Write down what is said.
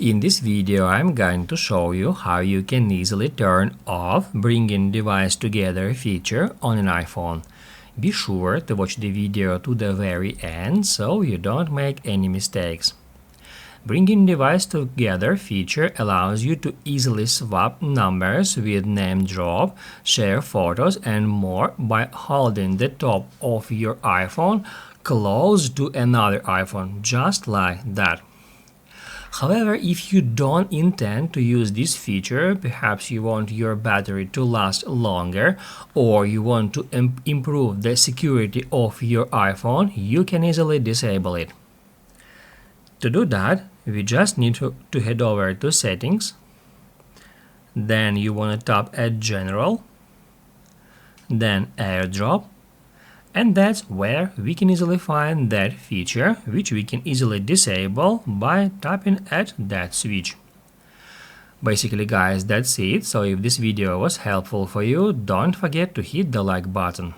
In this video, I'm going to show you how you can easily turn off Bringing Device Together feature on an iPhone. Be sure to watch the video to the very end so you don't make any mistakes. Bringing Device Together feature allows you to easily swap numbers with name drop, share photos and more by holding the top of your iPhone close to another iPhone, just like that. However, if you don't intend to use this feature, perhaps you want your battery to last longer or you want to improve the security of your iPhone, you can easily disable it. To do that, we just need to head over to Settings, then you want to tap at General, then AirDrop, and that's where we can easily find that feature, which we can easily disable by tapping at that switch. Basically guys, that's it. So if this video was helpful for you, don't forget to hit the like button.